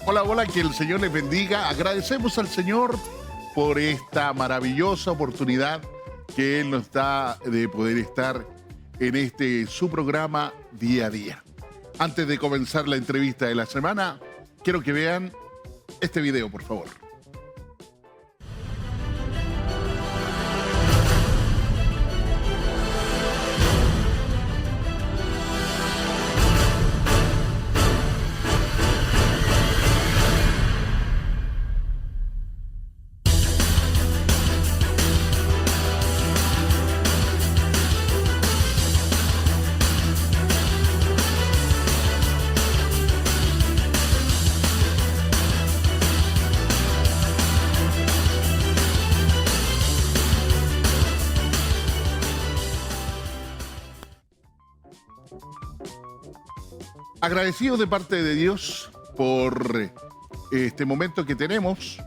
Hola, hola, que el Señor les bendiga. Agradecemos al Señor por esta maravillosa oportunidad que Él nos da de poder estar en su programa día a día. Antes de comenzar la entrevista de la semana, quiero que vean este video, por favor. Agradecidos de parte de Dios por este momento que tenemos.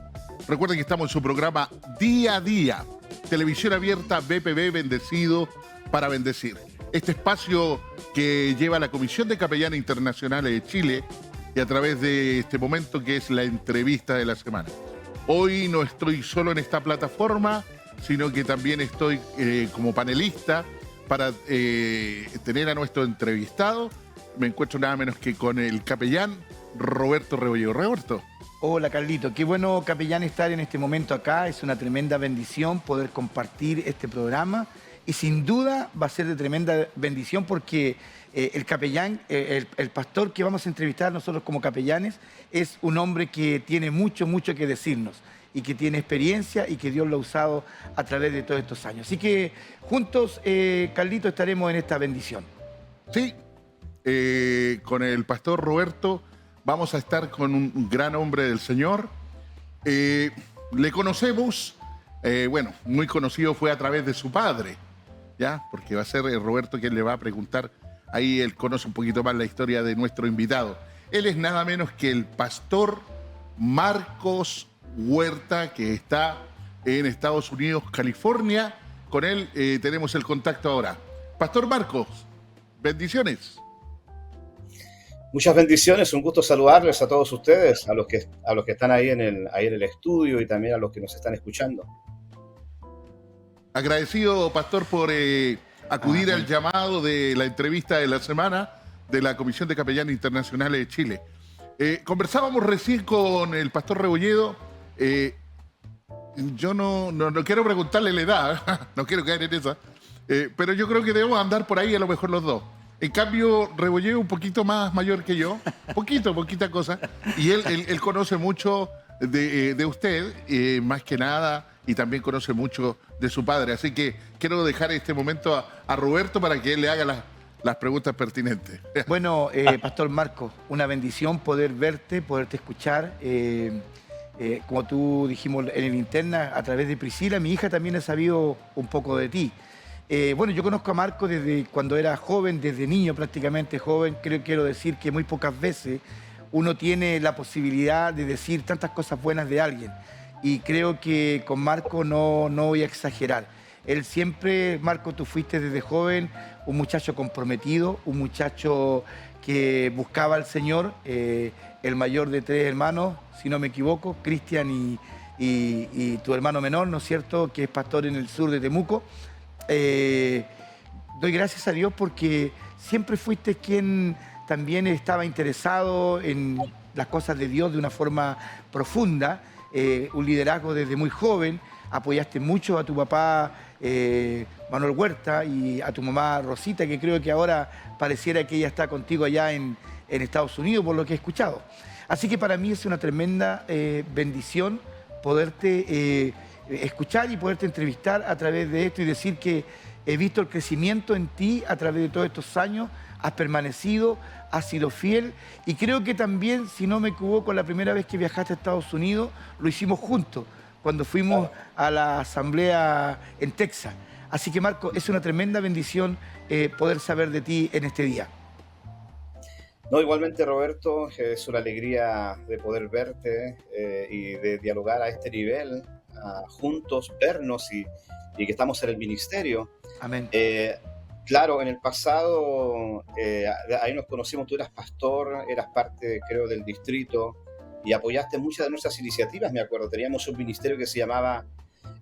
Recuerden que estamos en su programa Día a Día, televisión abierta BPB, bendecido para bendecir. Este espacio que lleva la Comisión de Capellanes Internacionales de Chile y a través de este momento que es la entrevista de la semana. Hoy no estoy solo en esta plataforma, sino que también estoy como panelista para tener a nuestro entrevistado. Me encuentro nada menos que con el capellán Roberto Rebolledo. Roberto. Hola, Carlito. Qué bueno, capellán, estar en este momento acá. Es una tremenda bendición poder compartir este programa y sin duda va a ser de tremenda bendición porque el capellán, el pastor que vamos a entrevistar nosotros como capellanes es un hombre que tiene mucho que decirnos y que tiene experiencia y que Dios lo ha usado a través de todos estos años. Así que juntos, Carlito, estaremos en esta bendición. Sí. Con el pastor Roberto vamos a estar con un gran hombre del Señor. Le conocemos, bueno, muy conocido fue a través de su padre, ¿ya? Porque va a ser Roberto quien le va a preguntar, ahí él conoce un poquito más la historia de nuestro invitado. Él es nada menos que el pastor Marcos Huerta, que está en Estados Unidos, California. Con él tenemos el contacto ahora. Pastor Marcos, bendiciones. Muchas bendiciones, un gusto saludarles a todos ustedes, a los que están ahí en el estudio y también a los que nos están escuchando. Agradecido, pastor, por acudir al llamado de la entrevista de la semana de la Comisión de Capellanes Internacionales de Chile. Conversábamos recién con el pastor Rebolledo. Yo no quiero preguntarle la edad, no quiero caer en esa, pero yo creo que debemos andar por ahí a lo mejor los dos. En cambio, Rebolledo un poquito más mayor que yo, poquita cosa, y él conoce mucho de usted, más que nada, y también conoce mucho de su padre. Así que quiero dejar este momento a Roberto para que él le haga las preguntas pertinentes. Bueno, Pastor Marcos, una bendición poder verte, poderte escuchar. Como tú dijimos en el interna, a través de Priscila, mi hija también ha sabido un poco de ti. Bueno, yo conozco a Marco desde cuando era joven, desde niño prácticamente joven. Quiero decir que muy pocas veces uno tiene la posibilidad de decir tantas cosas buenas de alguien. Y creo que con Marco no voy a exagerar. Él siempre, Marco, tú fuiste desde joven un muchacho comprometido, un muchacho que buscaba al Señor, el mayor de 3 hermanos, si no me equivoco, Cristian y tu hermano menor, ¿no es cierto?, que es pastor en el sur de Temuco. Doy gracias a Dios porque siempre fuiste quien también estaba interesado en las cosas de Dios de una forma profunda, un liderazgo desde muy joven, apoyaste mucho a tu papá Manuel Huerta y a tu mamá Rosita, que creo que ahora pareciera que ella está contigo allá en Estados Unidos, por lo que he escuchado. Así que para mí es una tremenda bendición poderte escuchar y poderte entrevistar a través de esto y decir que he visto el crecimiento en ti a través de todos estos años, has permanecido, has sido fiel y creo que también, si no me equivoco, la primera vez que viajaste a Estados Unidos lo hicimos juntos, cuando fuimos a la asamblea en Texas. Así que, Marco, es una tremenda bendición poder saber de ti en este día. No, igualmente, Roberto, es una alegría de poder verte y de dialogar a este nivel, juntos, vernos y que estamos en el ministerio. Amén. Claro, en el pasado, ahí nos conocimos, tú eras pastor, eras parte, creo, del distrito y apoyaste muchas de nuestras iniciativas, me acuerdo. Teníamos un ministerio que se llamaba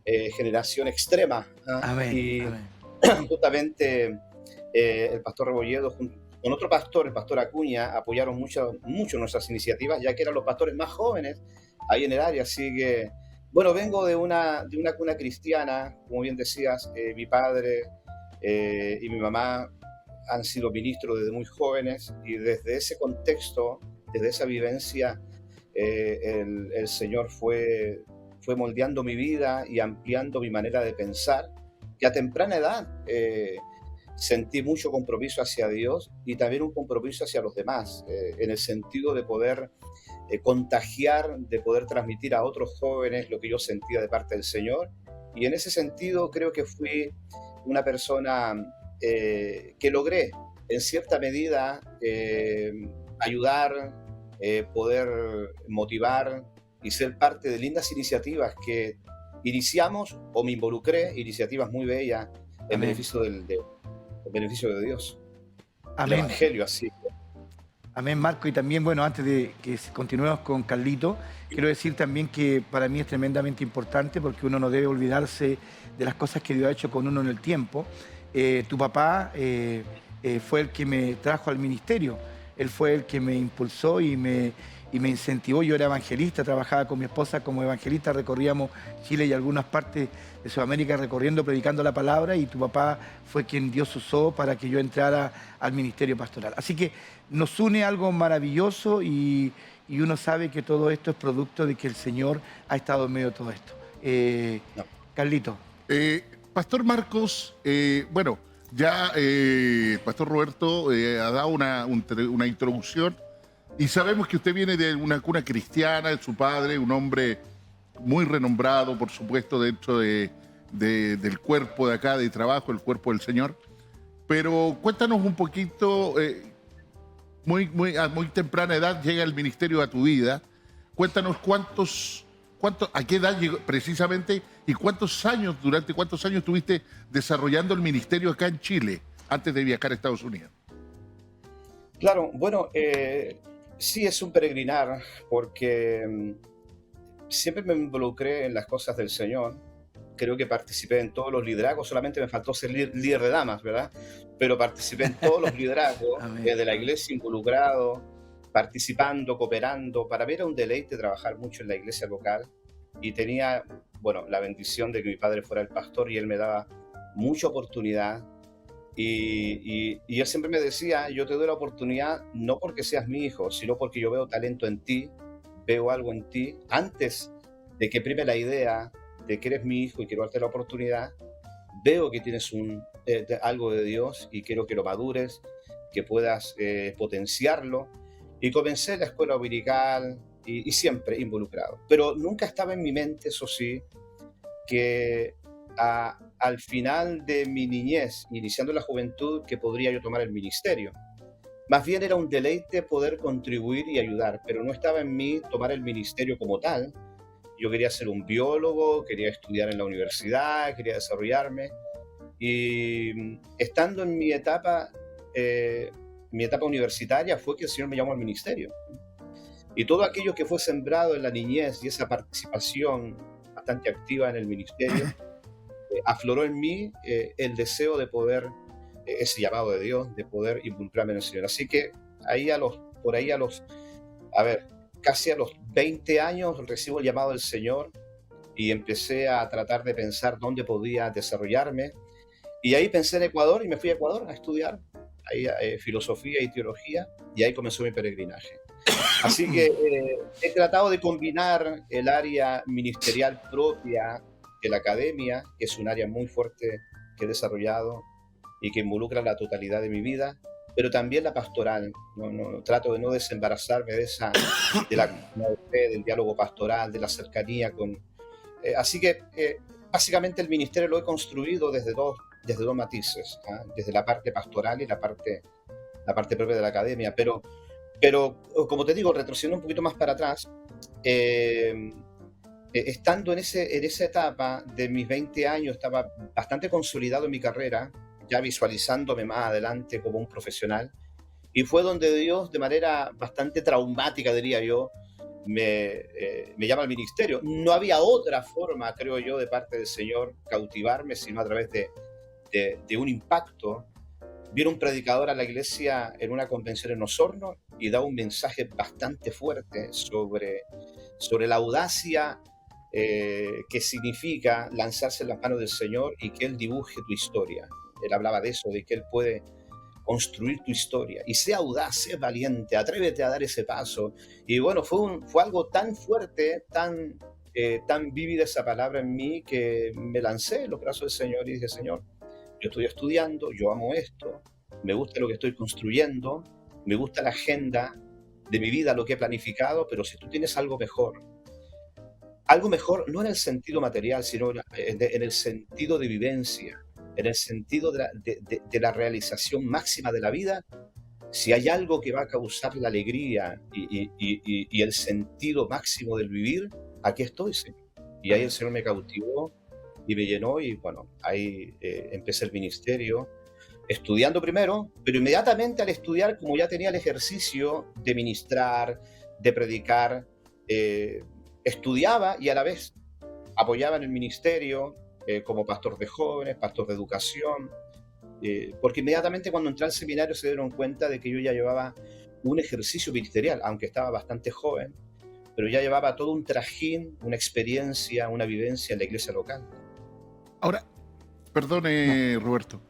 Generación Extrema. Amén. Y Amén. justamente el pastor Rebolledo, con otro pastor, el pastor Acuña, apoyaron mucho nuestras iniciativas, ya que eran los pastores más jóvenes ahí en el área. Así que, bueno, vengo de una cuna cristiana, como bien decías, mi padre y mi mamá han sido ministros desde muy jóvenes y desde ese contexto, desde esa vivencia, el Señor fue moldeando mi vida y ampliando mi manera de pensar, que a temprana edad sentí mucho compromiso hacia Dios y también un compromiso hacia los demás, en el sentido de poder contagiar, de poder transmitir a otros jóvenes lo que yo sentía de parte del Señor. Y en ese sentido creo que fui una persona que logré en cierta medida ayudar, poder motivar y ser parte de lindas iniciativas que iniciamos o me involucré, iniciativas muy bellas en beneficio en beneficio de Dios. Amén. El Evangelio, así. Amén, Marco. Y también, bueno, antes de que continuemos con Carlito, quiero decir también que para mí es tremendamente importante porque uno no debe olvidarse de las cosas que Dios ha hecho con uno en el tiempo. Tu papá fue el que me trajo al ministerio. Él fue el que me impulsó y me incentivó. Yo era evangelista, trabajaba con mi esposa como evangelista, recorríamos Chile y algunas partes de Sudamérica recorriendo, predicando la palabra, y tu papá fue quien Dios usó para que yo entrara al ministerio pastoral. Así que nos une algo maravilloso y uno sabe que todo esto es producto de que el Señor ha estado en medio de todo esto. Carlito. Pastor Marcos, bueno, ya el Pastor Roberto ha dado una introducción y sabemos que usted viene de una cuna cristiana, de su padre, un hombre muy renombrado, por supuesto, dentro del cuerpo de acá de trabajo, el cuerpo del Señor. Pero cuéntanos un poquito, a muy temprana edad llega el ministerio a tu vida. Cuéntanos a qué edad llegó precisamente y durante cuántos años estuviste desarrollando el ministerio acá en Chile antes de viajar a Estados Unidos. Claro, bueno, sí es un peregrinar porque siempre me involucré en las cosas del Señor. Creo que participé en todos los liderazgos, solamente me faltó ser líder de damas, ¿verdad? Pero participé en todos los liderazgos de la iglesia, involucrado, participando, cooperando. Para mí era un deleite trabajar mucho en la iglesia local y tenía, bueno, la bendición de que mi padre fuera el pastor y él me daba mucha oportunidad. Y él siempre me decía, yo te doy la oportunidad no porque seas mi hijo, sino porque yo veo talento en ti, veo algo en ti, antes de que prime la idea de que eres mi hijo y quiero darte la oportunidad, veo que tienes algo de Dios y quiero que lo madures, que puedas potenciarlo. Y comencé la escuela dominical y siempre involucrado. Pero nunca estaba en mi mente, eso sí, que al final de mi niñez, iniciando la juventud, que podría yo tomar el ministerio. Más bien era un deleite poder contribuir y ayudar, pero no estaba en mí tomar el ministerio como tal. Yo quería ser un biólogo, quería estudiar en la universidad, quería desarrollarme. Y estando en mi etapa universitaria fue que el Señor me llamó al ministerio. Y todo aquello que fue sembrado en la niñez y esa participación bastante activa en el ministerio, afloró en mí el deseo de poder, ese llamado de Dios, de poder involucrarme en el Señor. Así que ahí casi a los 20 años recibo el llamado del Señor y empecé a tratar de pensar dónde podía desarrollarme. Y ahí pensé en Ecuador y me fui a Ecuador a estudiar ahí, filosofía y teología, y ahí comenzó mi peregrinaje. Así que he tratado de combinar el área ministerial propia de la academia, que es un área muy fuerte que he desarrollado y que involucra la totalidad de mi vida, pero también la pastoral. Trato de no desembarazarme de la comunidad de fe, del diálogo pastoral, de la cercanía con... así que básicamente el ministerio lo he construido desde dos matices, ¿ah? Desde la parte pastoral y la parte propia de la academia. Pero como te digo, retrocediendo un poquito más para atrás, estando en esa etapa de mis 20 años, estaba bastante consolidado en mi carrera, ya visualizándome más adelante como un profesional, y fue donde Dios, de manera bastante traumática, diría yo, me llama al ministerio. No había otra forma, creo yo, de parte del Señor cautivarme, sino a través de un impacto. Vino un predicador a la iglesia en una convención en Osorno y da un mensaje bastante fuerte sobre la audacia que significa lanzarse en las manos del Señor y que Él dibuje tu historia. Él hablaba de eso, de que Él puede construir tu historia. Y sea audaz, sea valiente, atrévete a dar ese paso. Y bueno, fue algo tan fuerte, tan vívida esa palabra en mí, que me lancé en los brazos del Señor y dije: Señor, yo estoy estudiando, yo amo esto, me gusta lo que estoy construyendo, me gusta la agenda de mi vida, lo que he planificado, pero si tú tienes algo mejor no en el sentido material, sino en el sentido de vivencia, en el sentido de la realización máxima de la vida, si hay algo que va a causar la alegría y el sentido máximo del vivir, aquí estoy, Señor. Y ahí el Señor me cautivó y me llenó, y bueno, ahí empecé el ministerio, estudiando primero, pero inmediatamente al estudiar, como ya tenía el ejercicio de ministrar, de predicar, estudiaba y a la vez apoyaba en el ministerio como pastor de jóvenes, pastor de educación, porque inmediatamente cuando entré al seminario se dieron cuenta de que yo ya llevaba un ejercicio ministerial, aunque estaba bastante joven, pero ya llevaba todo un trajín, una experiencia, una vivencia en la iglesia local. Ahora, perdone, Roberto,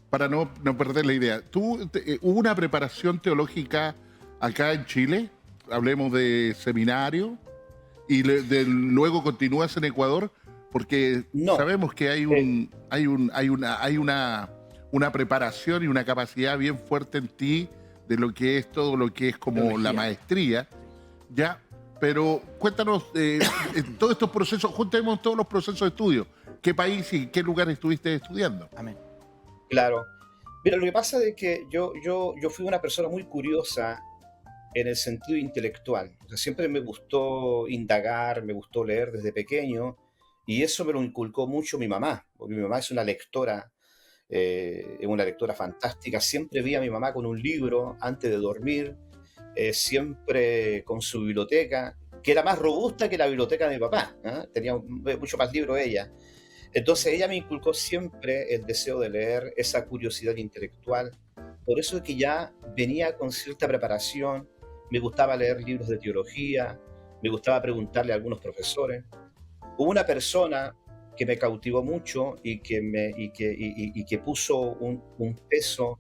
para no perder la idea. ¿Hubo una preparación teológica acá en Chile? Hablemos de seminario. ¿Y luego continúas en Ecuador? Porque No, sabemos que hay una preparación y una capacidad bien fuerte en ti de lo que es todo lo que es como Teología. la maestría, ¿ya? Pero cuéntanos, todos estos procesos, juntemos todos los procesos de estudio. ¿Qué país y qué lugar estuviste estudiando? Amén. claro. Mira, lo que pasa es que yo fui una persona muy curiosa en el sentido intelectual. O sea, siempre me gustó indagar, me gustó leer desde pequeño, y eso me lo inculcó mucho mi mamá, porque mi mamá es una lectora fantástica. Siempre vi a mi mamá con un libro antes de dormir, siempre con su biblioteca, que era más robusta que la biblioteca de mi papá, ¿eh? Tenía mucho más libros ella. Entonces ella me inculcó siempre el deseo de leer, esa curiosidad intelectual. Por eso es que ya venía con cierta preparación, me gustaba leer libros de teología, me gustaba preguntarle a algunos profesores. Hubo una persona que me cautivó mucho y que puso un peso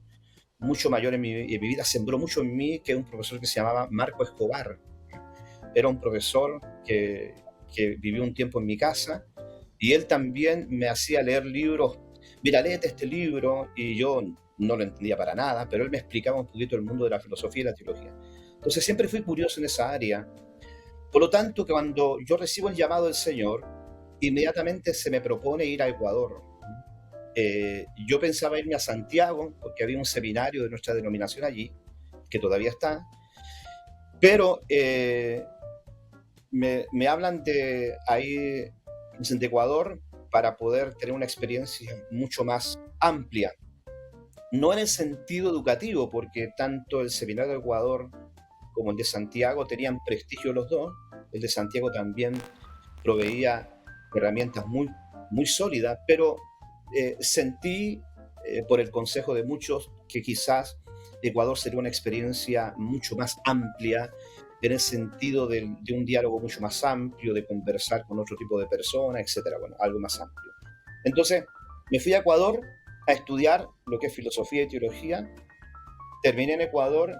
mucho mayor en mi vida, sembró mucho en mí, que es un profesor que se llamaba Marco Escobar. Era un profesor que vivió un tiempo en mi casa, y él también me hacía leer libros. Mira, léete este libro, y yo no lo entendía para nada, pero él me explicaba un poquito el mundo de la filosofía y la teología. Entonces siempre fui curioso en esa área. Por lo tanto, que cuando yo recibo el llamado del Señor, inmediatamente se me propone ir a Ecuador. Yo pensaba irme a Santiago, porque había un seminario de nuestra denominación allí, que todavía está, pero me hablan de ahí de Ecuador para poder tener una experiencia mucho más amplia. No en el sentido educativo, porque tanto el seminario de Ecuador como el de Santiago tenían prestigio los dos. El de Santiago también proveía herramientas muy, muy sólidas, pero sentí por el consejo de muchos que quizás Ecuador sería una experiencia mucho más amplia, en el sentido de un diálogo mucho más amplio, de conversar con otro tipo de personas, etcétera. Bueno, algo más amplio. Entonces, me fui a Ecuador a estudiar lo que es filosofía y teología. Terminé en Ecuador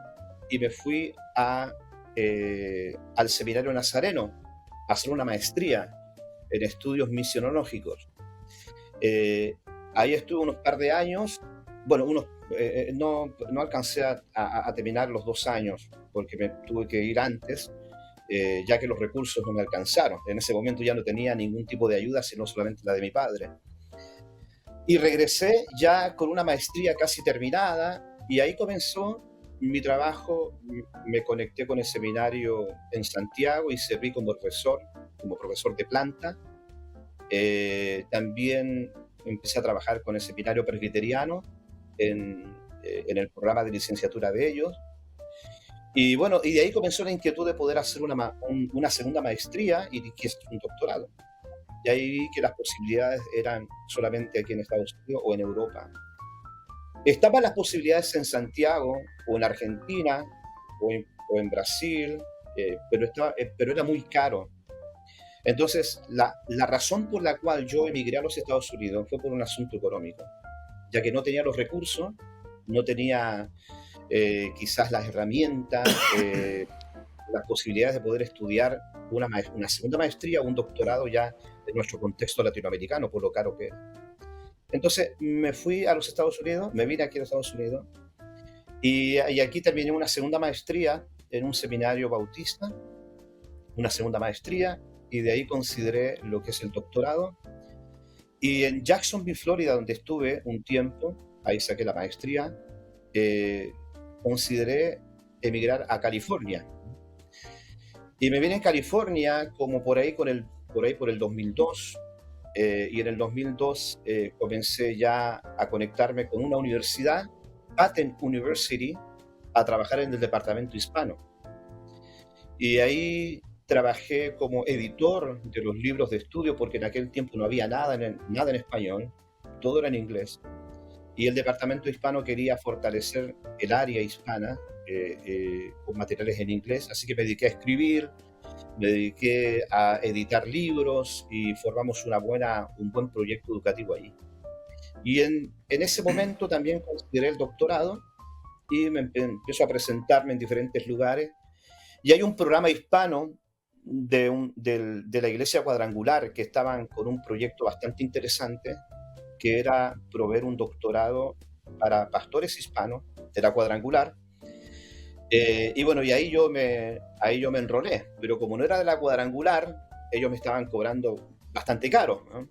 y me fui al seminario nazareno a hacer una maestría. en estudios misionológicos. Ahí estuve unos par de años. Bueno, no alcancé a terminar los 2 años porque me tuve que ir antes, ya que los recursos no me alcanzaron. En ese momento ya no tenía ningún tipo de ayuda, sino solamente la de mi padre. Y regresé ya con una maestría casi terminada y ahí comenzó mi trabajo. Me conecté con el seminario en Santiago y serví como profesor de planta. También empecé a trabajar con el seminario presbiteriano en el programa de licenciatura de ellos. Y bueno, y de ahí comenzó la inquietud de poder hacer una segunda maestría y que es un doctorado. Y ahí vi que las posibilidades eran solamente aquí en Estados Unidos o en Europa. Estaban las posibilidades en Santiago o en Argentina o en Brasil, pero era muy caro. Entonces, la razón por la cual yo emigré a los Estados Unidos fue por un asunto económico, ya que no tenía los recursos, no tenía quizás las herramientas, las posibilidades de poder estudiar una segunda maestría o un doctorado ya en nuestro contexto latinoamericano, por lo caro que es. Entonces me fui a los Estados Unidos, me vine aquí a los Estados Unidos y aquí terminé una segunda maestría en un seminario bautista, una segunda maestría, y de ahí consideré lo que es el doctorado. Y en Jacksonville, Florida, donde estuve un tiempo, ahí saqué la maestría, consideré emigrar a California. Y me vine en California como por ahí por el 2002. Y en el 2002 comencé ya a conectarme con una universidad, Patent University, a trabajar en el departamento hispano. Y ahí trabajé como editor de los libros de estudio, porque en aquel tiempo no había nada en español, todo era en inglés. Y el departamento hispano quería fortalecer el área hispana con materiales en inglés, así que me dediqué a escribir, me dediqué a editar libros y formamos un buen proyecto educativo allí. Y en ese momento también consideré el doctorado y me empiezo a presentarme en diferentes lugares. Y hay un programa hispano de la Iglesia Cuadrangular que estaban con un proyecto bastante interesante, que era proveer un doctorado para pastores hispanos de la Cuadrangular. Y bueno, y ahí yo me enrolé, pero como no era de la Cuadrangular, ellos me estaban cobrando bastante caro, ¿no?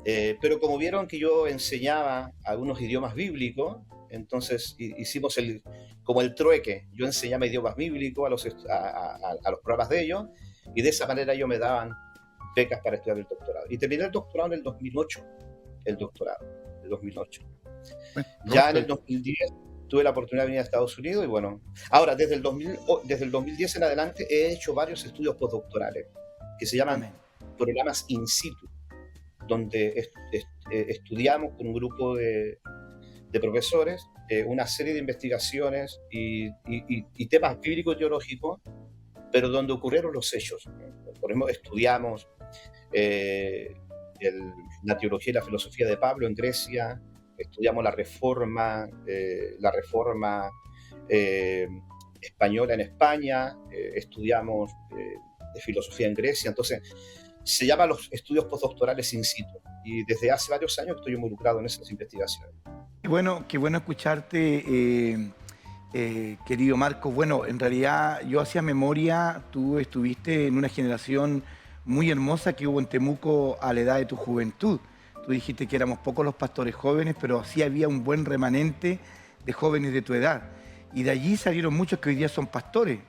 Pero como vieron que yo enseñaba algunos idiomas bíblicos, entonces hicimos como el trueque. Yo enseñaba idiomas bíblicos a los programas de ellos, y de esa manera ellos me daban becas para estudiar el doctorado. Y terminé el doctorado en el 2008, el 2008. Ya en el 2010 tuve la oportunidad de venir a Estados Unidos y bueno, ahora desde el 2010 en adelante he hecho varios estudios postdoctorales que se llaman programas in situ, donde estudiamos con un grupo de profesores una serie de investigaciones y temas bíblicos teológicos, pero donde ocurrieron los hechos. Por ejemplo, estudiamos la teología y la filosofía de Pablo en Grecia, estudiamos la reforma española en España, estudiamos de filosofía en Grecia. Entonces, se llaman los estudios postdoctorales in situ, y desde hace varios años estoy involucrado en esas investigaciones. Qué bueno escucharte, querido Marcos. Bueno, en realidad yo hacía memoria, tú estuviste en una generación muy hermosa que hubo en Temuco a la edad de tu juventud. Tú dijiste que éramos pocos los pastores jóvenes, pero sí había un buen remanente de jóvenes de tu edad. Y de allí salieron muchos que hoy día son pastores.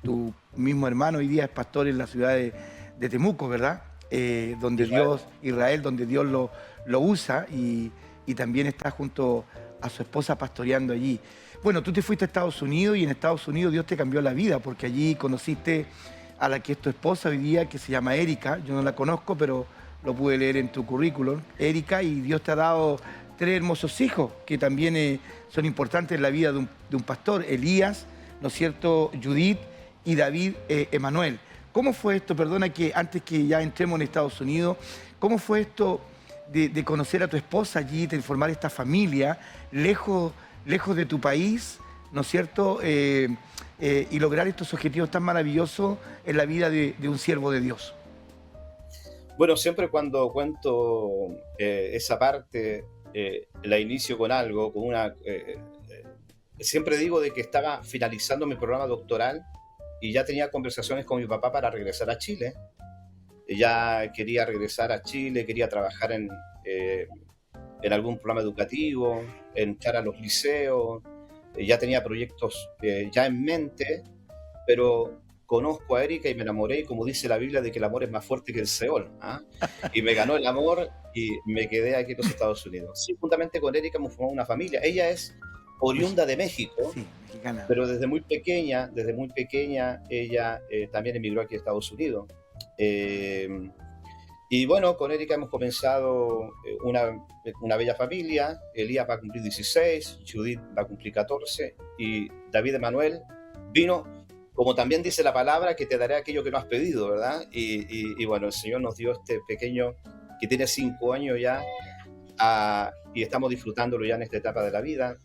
Tu mismo hermano hoy día es pastor en la ciudad de Temuco, ¿verdad? Donde Israel, donde Dios lo usa y también está junto a su esposa pastoreando allí. Bueno, tú te fuiste a Estados Unidos y en Estados Unidos Dios te cambió la vida porque allí conociste a la que es tu esposa hoy día, que se llama Erika. Yo no la conozco, pero lo pude leer en tu currículum, Erika, y Dios te ha dado 3 hermosos hijos que también son importantes en la vida de un pastor, Elías, ¿no es cierto?, Judith y David Emanuel. ¿Cómo fue esto, perdona que antes que ya entremos en Estados Unidos, cómo fue esto de conocer a tu esposa allí, de formar esta familia lejos de tu país, ¿no es cierto?, y lograr estos objetivos tan maravillosos en la vida de un siervo de Dios? Bueno, siempre cuando cuento esa parte, la inicio con algo, con siempre digo de que estaba finalizando mi programa doctoral y ya tenía conversaciones con mi papá para regresar a Chile. Ya quería regresar a Chile, quería trabajar en algún programa educativo, entrar a los liceos, ya tenía proyectos ya en mente, pero conozco a Erika y me enamoré, y como dice la Biblia, de que el amor es más fuerte que el Seol, ¿ah? Y me ganó el amor y me quedé aquí en los Estados Unidos. Sí, juntamente con Erika hemos formado una familia. Ella es oriunda de México, Sí, mexicana. pero desde muy pequeña, ella también emigró aquí a Estados Unidos. Eh, y bueno, con Erika hemos comenzado una bella familia. Elías va a cumplir 16, Judith va a cumplir 14 y David Emanuel vino, como también dice la palabra, que te daré aquello que no has pedido, ¿verdad? Y bueno, el Señor nos dio este pequeño que tiene 5 años ya, y estamos disfrutándolo ya en esta etapa de la vida.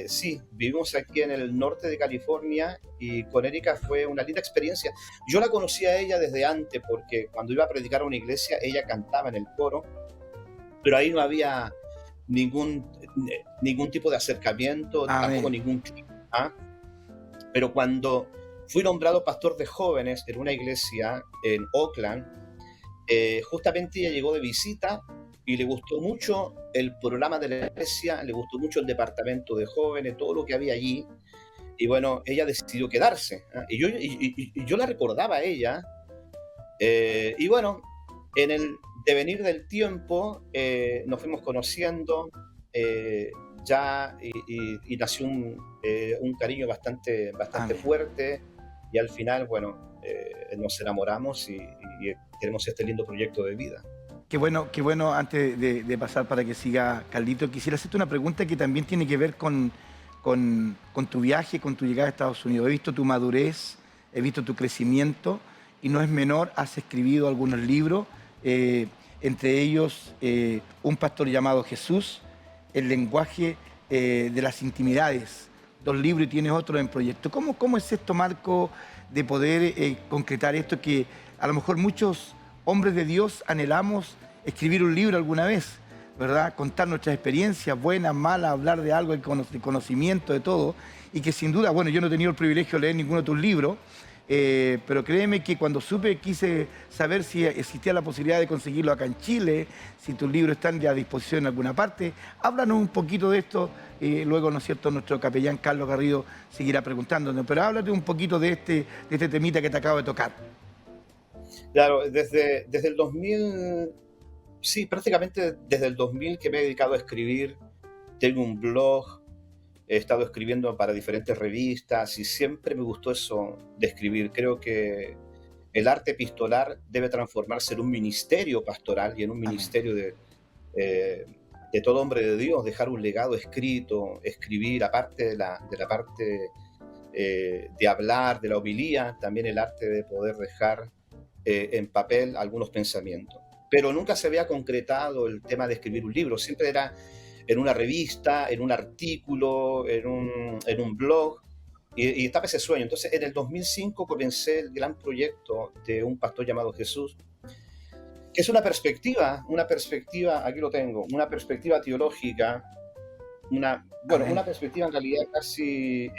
Sí, vivimos aquí en el norte de California y con Erika fue una linda experiencia. Yo la conocí a ella desde antes porque cuando iba a predicar a una iglesia ella cantaba en el coro, pero ahí no había ningún, ningún tipo de acercamiento, tampoco Amén. ningún clima. ¿Ah? Pero cuando fui nombrado pastor de jóvenes en una iglesia en Oakland, justamente ella llegó de visita y le gustó mucho el programa de la iglesia, le gustó mucho el departamento de jóvenes, todo lo que había allí. Y bueno, ella decidió quedarse. ¿Ah? Y yo la recordaba a ella. Y bueno, en el devenir del tiempo nos fuimos conociendo ya y nació un cariño bastante Amén. fuerte. Y al final, bueno, nos enamoramos y tenemos este lindo proyecto de vida. Qué bueno, antes de pasar para que siga Carlito, quisiera hacerte una pregunta que también tiene que ver con tu viaje, con tu llegada a Estados Unidos. He visto tu madurez, he visto tu crecimiento y no es menor, has escrito algunos libros, eh, entre ellos Un pastor llamado Jesús, El lenguaje de las intimidades, 2 libros y tienes otro en proyecto. ¿Cómo es esto, Marco, de poder concretar esto que a lo mejor muchos hombres de Dios anhelamos escribir un libro alguna vez, ¿verdad? Contar nuestras experiencias, buenas, malas, hablar de algo, de conocimiento, de todo, y que sin duda, bueno, yo no he tenido el privilegio de leer ninguno de tus libros, pero créeme que cuando supe quise saber si existía la posibilidad de conseguirlo acá en Chile, si tus libros están ya a disposición en alguna parte. Háblanos un poquito de esto, luego, ¿no es cierto?, nuestro capellán Carlos Garrido seguirá preguntándonos, pero háblate un poquito de este temita que te acabo de tocar. Claro, desde el 2000, sí, prácticamente desde el 2000 que me he dedicado a escribir. Tengo un blog, he estado escribiendo para diferentes revistas y siempre me gustó eso de escribir. Creo que el arte epistolar debe transformarse en un ministerio pastoral y en un Amén. ministerio eh, de todo hombre de Dios, dejar un legado escrito, escribir, aparte de la parte de hablar, de la homilía, también el arte de poder dejar en papel algunos pensamientos. Pero nunca se había concretado el tema de escribir un libro, siempre era en una revista, en un artículo, en un blog, y estaba ese sueño. Entonces, en el 2005 comencé el gran proyecto de Un pastor llamado Jesús, que es una perspectiva, aquí lo tengo, una perspectiva teológica, Amén. una perspectiva en realidad casi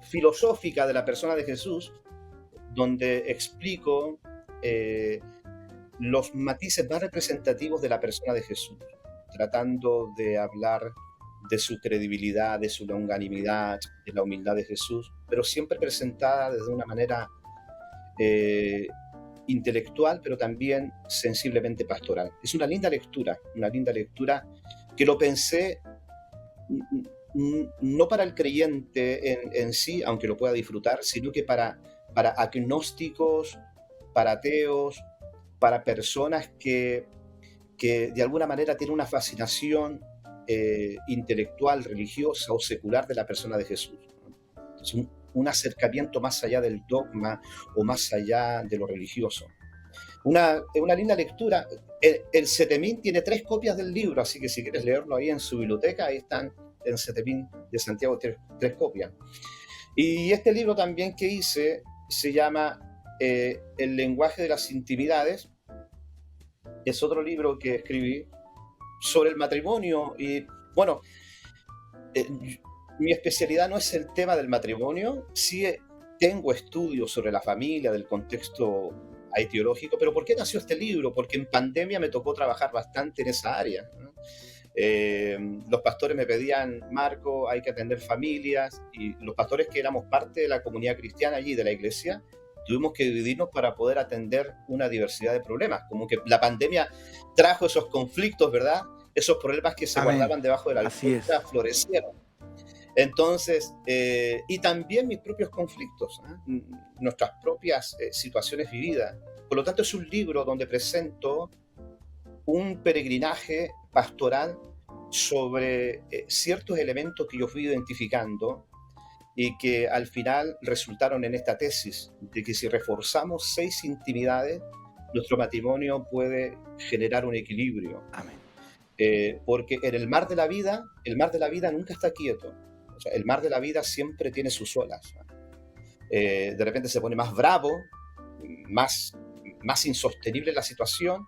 filosófica de la persona de Jesús, donde explico eh, los matices más representativos de la persona de Jesús, tratando de hablar de su credibilidad, de su longanimidad, de la humildad de Jesús, pero siempre presentada desde una manera eh, intelectual, pero también sensiblemente pastoral. Es una linda lectura que lo pensé no para el creyente en sí, aunque lo pueda disfrutar, sino que para agnósticos, para ateos, para personas que de alguna manera tienen una fascinación intelectual, religiosa o secular de la persona de Jesús. Es un acercamiento más allá del dogma o más allá de lo religioso. Una linda lectura. El Setemín tiene 3 copias del libro, así que si quieres leerlo ahí en su biblioteca, ahí están en Setemín de Santiago 3 copias. Y este libro también que hice se llama El lenguaje de las intimidades es otro libro que escribí sobre el matrimonio. Y bueno, eh, mi especialidad no es el tema del matrimonio, sí tengo estudios sobre la familia, del contexto teológico, pero ¿por qué nació este libro? Porque en pandemia me tocó trabajar bastante en esa área, ¿no? Los pastores me pedían, Marco, hay que atender familias, y los pastores que éramos parte de la comunidad cristiana allí, de la iglesia, tuvimos que dividirnos para poder atender una diversidad de problemas, como que la pandemia trajo esos conflictos, ¿verdad? Esos problemas que se Amén. guardaban debajo de la Así es. alfombra florecieron. Entonces, y también mis propios conflictos, ¿eh? Nuestras propias situaciones vividas. Por lo tanto, es un libro donde presento un peregrinaje pastoral sobre ciertos elementos que yo fui identificando y que al final resultaron en esta tesis de que si reforzamos 6 intimidades, nuestro matrimonio puede generar un equilibrio. Amén. Porque en el mar de la vida nunca está quieto. O sea, el mar de la vida siempre tiene sus olas. De repente se pone más bravo, más insostenible la situación,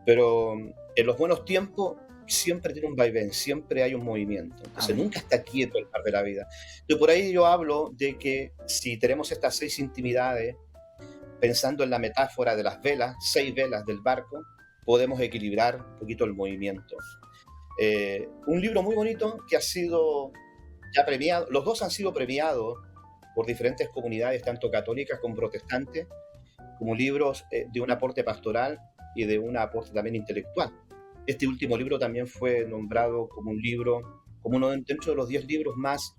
pero en los buenos tiempos siempre tiene un vaivén, siempre hay un movimiento. Entonces Amén. nunca está quieto el mar de la vida. Entonces por ahí yo hablo de que si tenemos estas 6 intimidades, pensando en la metáfora de las velas, 6 velas del barco, podemos equilibrar un poquito el movimiento. Un libro muy bonito que ha sido ya premiado, los dos han sido premiados por diferentes comunidades, tanto católicas como protestantes, como libros de un aporte pastoral y de un aporte también intelectual. Este último libro también fue nombrado como un libro, como uno dentro de los 10 libros más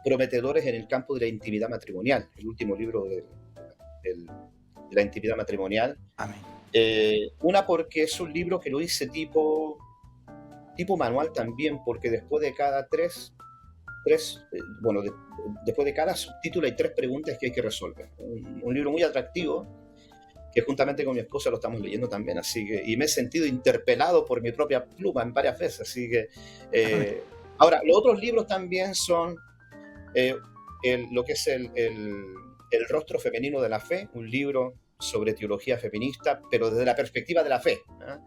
prometedores en el campo de la intimidad matrimonial, el último libro de la intimidad matrimonial. Amén. Una porque es un libro que lo hice tipo manual también, porque después de cada después de cada subtítulo hay 3 preguntas que hay que resolver. Un libro muy atractivo, que juntamente con mi esposa lo estamos leyendo también, así que, y me he sentido interpelado por mi propia pluma en varias veces, así que ahora, los otros libros también son lo que es el rostro femenino de la fe, un libro sobre teología feminista, pero desde la perspectiva de la fe, ¿eh?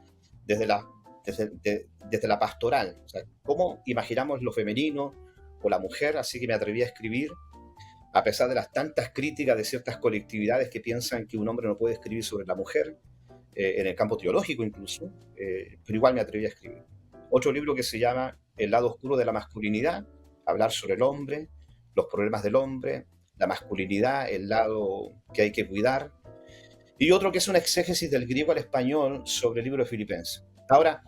desde la pastoral, o sea, cómo imaginamos lo femenino o la mujer, así que me atreví a escribir, a pesar de las tantas críticas de ciertas colectividades que piensan que un hombre no puede escribir sobre la mujer, en el campo teológico incluso, pero igual me atreví a escribir. Otro libro que se llama El lado oscuro de la masculinidad, hablar sobre el hombre, los problemas del hombre, la masculinidad, el lado que hay que cuidar, y otro que es una exégesis del griego al español sobre el libro de Filipenses. Ahora,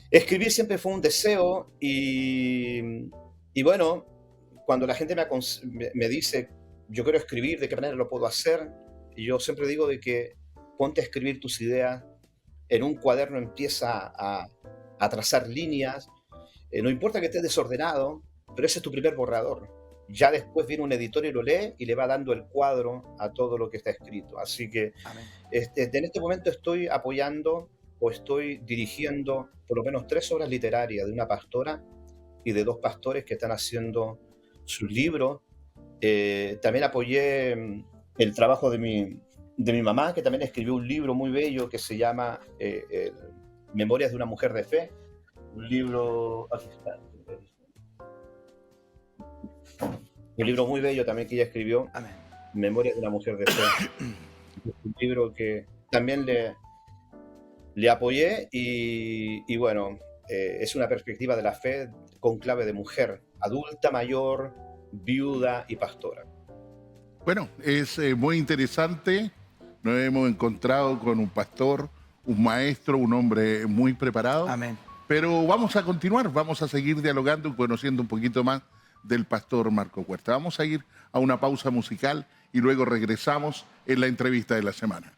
escribir siempre fue un deseo y bueno, cuando la gente me dice, yo quiero escribir, ¿de qué manera lo puedo hacer? Y yo siempre digo de que ponte a escribir tus ideas, en un cuaderno empieza a trazar líneas, no importa que estés desordenado, pero ese es tu primer borrador. Ya después viene un editor y lo lee y le va dando el cuadro a todo lo que está escrito. Así que en este momento estoy apoyando o estoy dirigiendo por lo menos 3 obras literarias de una pastora y de 2 pastores que están haciendo sus libros. También apoyé el trabajo de mi mamá, que también escribió un libro muy bello que se llama Memorias de una mujer de fe. Un libro... Aquí está. Un libro muy bello también que ella escribió, Amén. Memorias de una mujer de fe. Un libro que también le apoyé y bueno, es una perspectiva de la fe con clave de mujer, adulta, mayor, viuda y pastora. Bueno, es muy interesante. Nos hemos encontrado con un pastor, un maestro, un hombre muy preparado. Amén. Pero vamos a continuar, vamos a seguir dialogando y conociendo un poquito más del pastor Marco Huerta. Vamos a ir a una pausa musical y luego regresamos en la entrevista de la semana.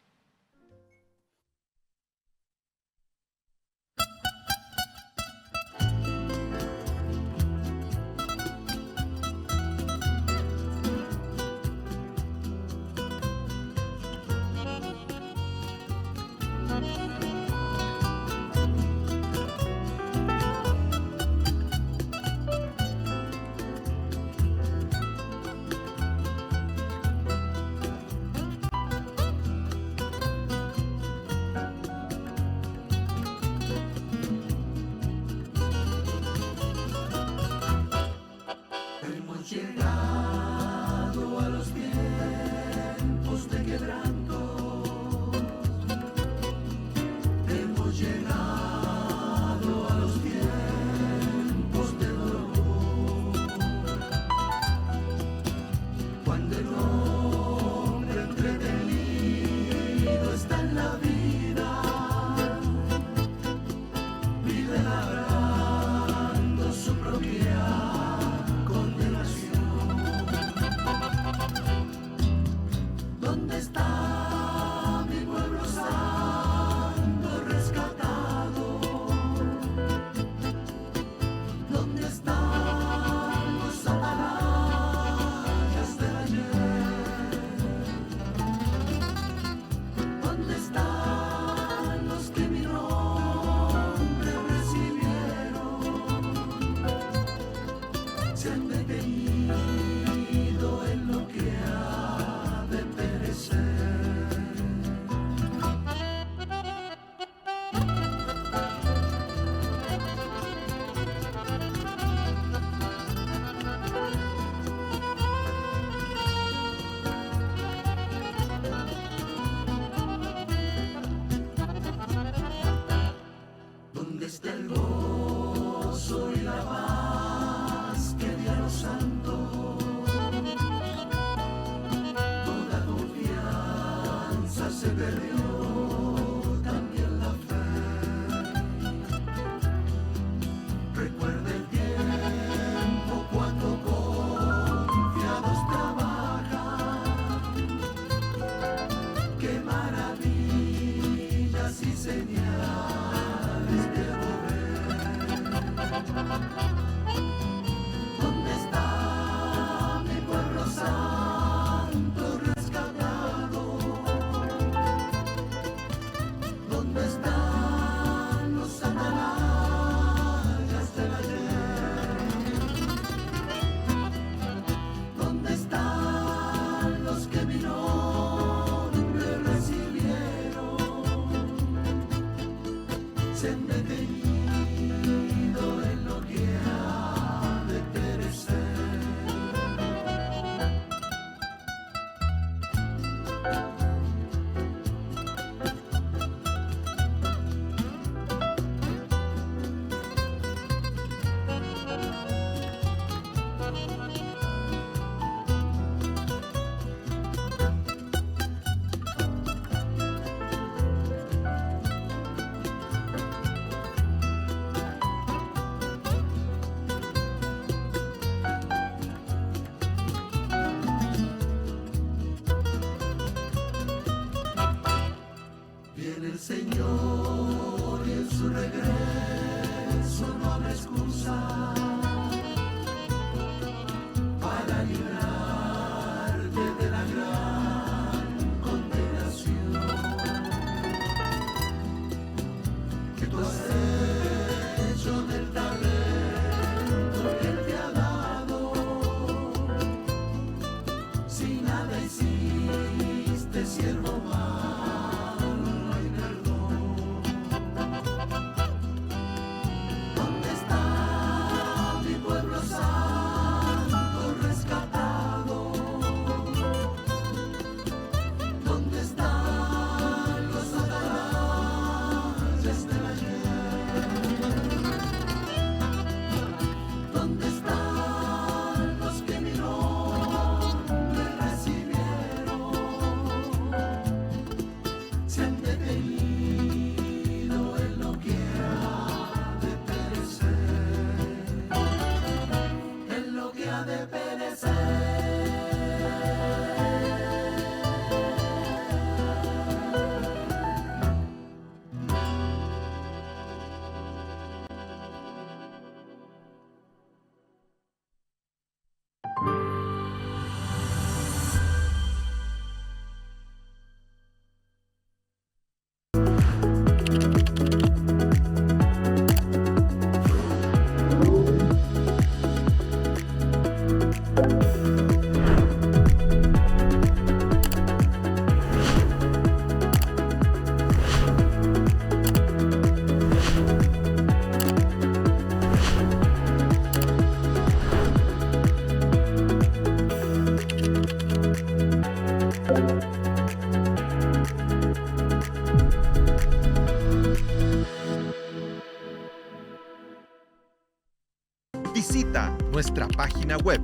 Visita nuestra página web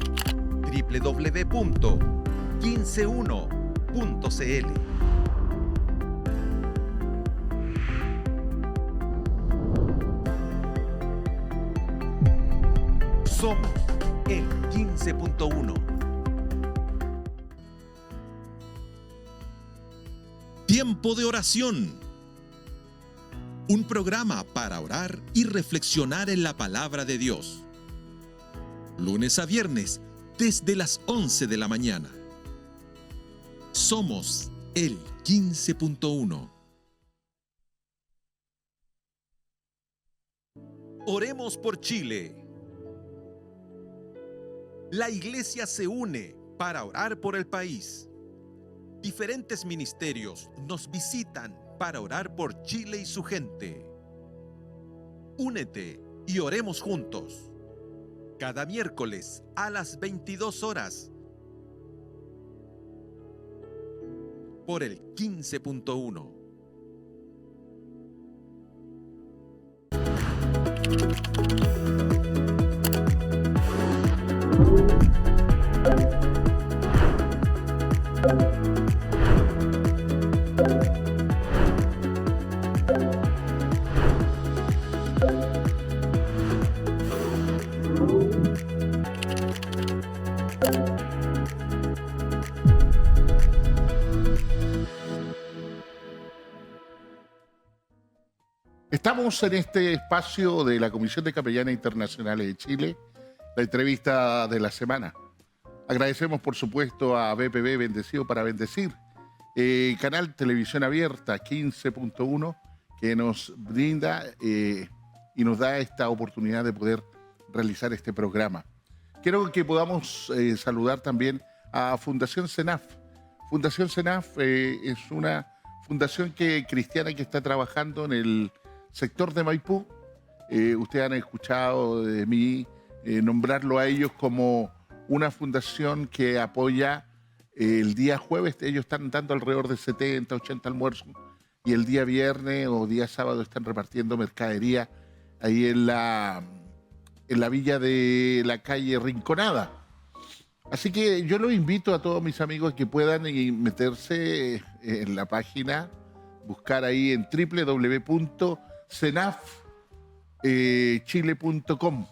www.151.cl. Somos el 15.1. Tiempo de oración. Un programa para orar y reflexionar en la palabra de Dios. Lunes a viernes, desde las 11 de la mañana. Somos el 15.1. Oremos por Chile. La iglesia se une para orar por el país. Diferentes ministerios nos visitan para orar por Chile y su gente. Únete y oremos juntos. Cada miércoles a las 22 horas por el 15.1. Estamos en este espacio de la Comisión de Capellanes Internacionales de Chile, la entrevista de la semana. Agradecemos, por supuesto, a BPB Bendecido para Bendecir, canal Televisión Abierta 15.1, que nos brinda y nos da esta oportunidad de poder realizar este programa. Quiero que podamos saludar también a Fundación CENAF. Fundación CENAF es una fundación cristiana que está trabajando en el sector de Maipú. Ustedes han escuchado de mí nombrarlo a ellos como una fundación que apoya el día jueves. Ellos están dando alrededor de 70, 80 almuerzos, y el día viernes o día sábado están repartiendo mercadería ahí en la villa de la calle Rinconada. Así que yo los invito a todos mis amigos que puedan meterse en la página, buscar ahí en www.cenafchile.com,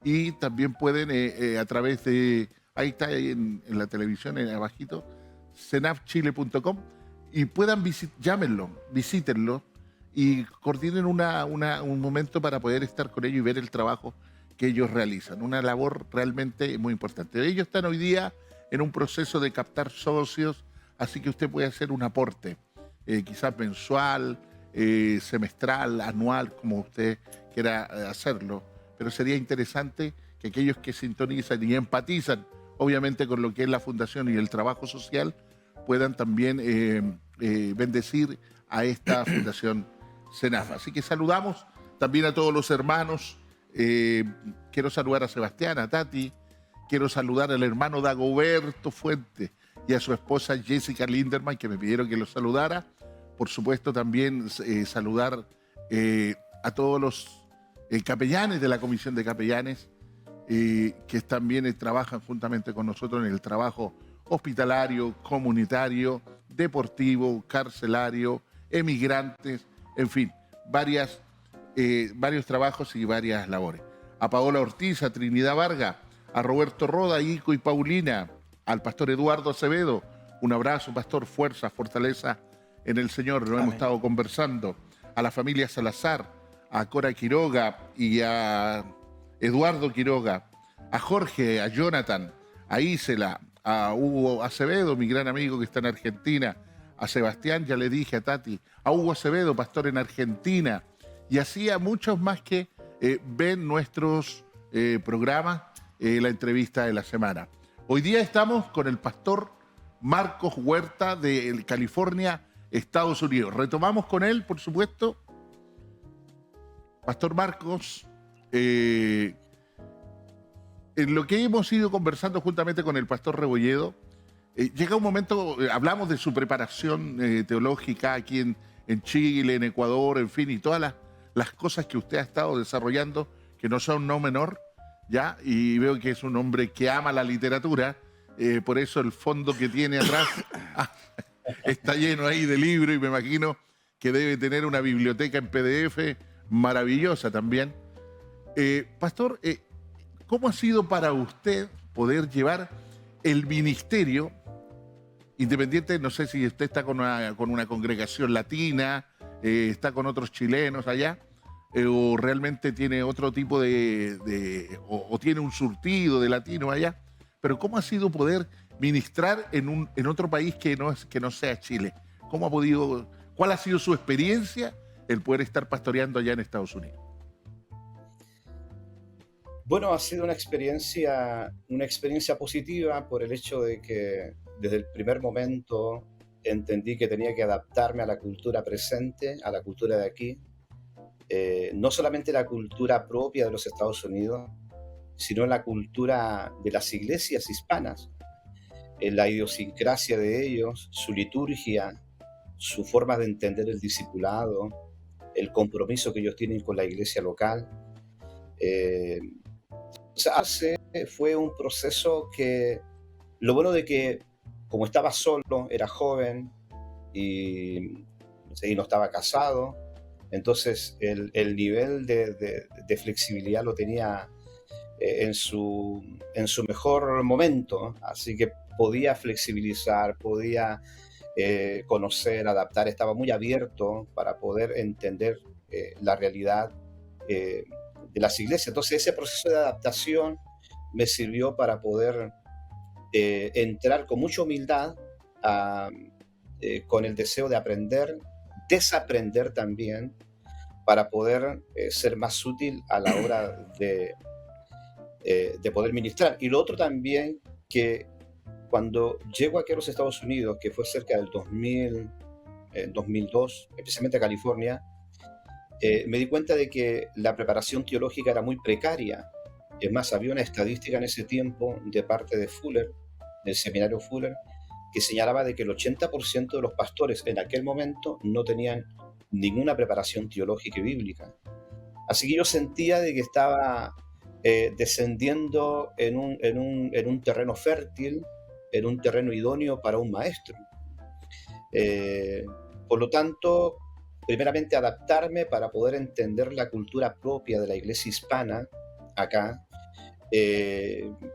y también pueden a través de, ahí está en la televisión, en abajito, cenafchile.com, y puedan llámenlo, visítenlo y coordinen un momento para poder estar con ellos y ver el trabajo que ellos realizan. Una labor realmente muy importante. Ellos están hoy día en un proceso de captar socios, así que usted puede hacer un aporte, quizás mensual, semestral, anual, como usted quiera hacerlo. Pero sería interesante que aquellos que sintonizan y empatizan, obviamente, con lo que es la fundación y el trabajo social, puedan también bendecir a esta Fundación CENAF. Así que saludamos también a todos los hermanos. Quiero saludar a Sebastián, a Tati, quiero saludar al hermano Dagoberto Fuente y a su esposa Jessica Linderman, que me pidieron que los saludara. Por supuesto, también saludar a todos los capellanes de la Comisión de Capellanes, que también trabajan juntamente con nosotros en el trabajo hospitalario, comunitario, deportivo, carcelario, emigrantes, en fin, varios trabajos y varias labores. A Paola Ortiz, a Trinidad Vargas, a Roberto Roda, Ico y Paulina, al pastor Eduardo Acevedo. Un abrazo, pastor, fuerza, fortaleza en el Señor, lo hemos estado conversando. A la familia Salazar, a Cora Quiroga y a Eduardo Quiroga, a Jorge, a Jonathan, a Isela, a Hugo Acevedo, mi gran amigo que está en Argentina, a Sebastián, ya le dije, a Tati, a Hugo Acevedo, pastor en Argentina, y así a muchos más que ven nuestros programas, la entrevista de la semana. Hoy día estamos con el pastor Marcos Huerta de California, Estados Unidos. Retomamos con él, por supuesto. Pastor Marcos, en lo que hemos ido conversando juntamente con el pastor Rebolledo, llega un momento, hablamos de su preparación teológica aquí en Chile, en Ecuador, en fin, y todas las cosas que usted ha estado desarrollando, que no son no menor, ¿ya? Y veo que es un hombre que ama la literatura, por eso el fondo que tiene atrás está lleno ahí de libros, y me imagino que debe tener una biblioteca en PDF maravillosa también. Pastor, ¿cómo ha sido para usted poder llevar el ministerio independiente? No sé si usted está con una congregación latina, está con otros chilenos allá, o realmente tiene otro tipo o tiene un surtido de latinos allá, pero ¿cómo ha sido poder ministrar en otro país que no sea Chile? ¿Cuál ha sido su experiencia el poder estar pastoreando allá en Estados Unidos? Bueno, ha sido una experiencia positiva por el hecho de que desde el primer momento entendí que tenía que adaptarme a la cultura presente, a la cultura de aquí, no solamente la cultura propia de los Estados Unidos, sino la cultura de las iglesias hispanas, la idiosincrasia de ellos, su liturgia, su forma de entender el discipulado, el compromiso que ellos tienen con la iglesia local. Fue un proceso que, lo bueno de que, como estaba solo, era joven y no estaba casado, entonces el nivel de flexibilidad lo tenía en su mejor momento, así que podía flexibilizar, podía conocer, adaptar, estaba muy abierto para poder entender la realidad de las iglesias. Entonces ese proceso de adaptación me sirvió para poder entrar con mucha humildad con el deseo de aprender, desaprender también, para poder ser más útil a la hora de poder ministrar. Y lo otro también, que cuando llego aquí a los Estados Unidos, que fue cerca del 2002, especialmente a California, me di cuenta de que la preparación teológica era muy precaria. Es más, había una estadística en ese tiempo de parte de Fuller, del seminario Fuller, que señalaba de que el 80% de los pastores en aquel momento no tenían ninguna preparación teológica y bíblica. Así que yo sentía de que estaba descendiendo en un terreno fértil, en un terreno idóneo para un maestro. Por lo tanto, primeramente adaptarme para poder entender la cultura propia de la iglesia hispana acá,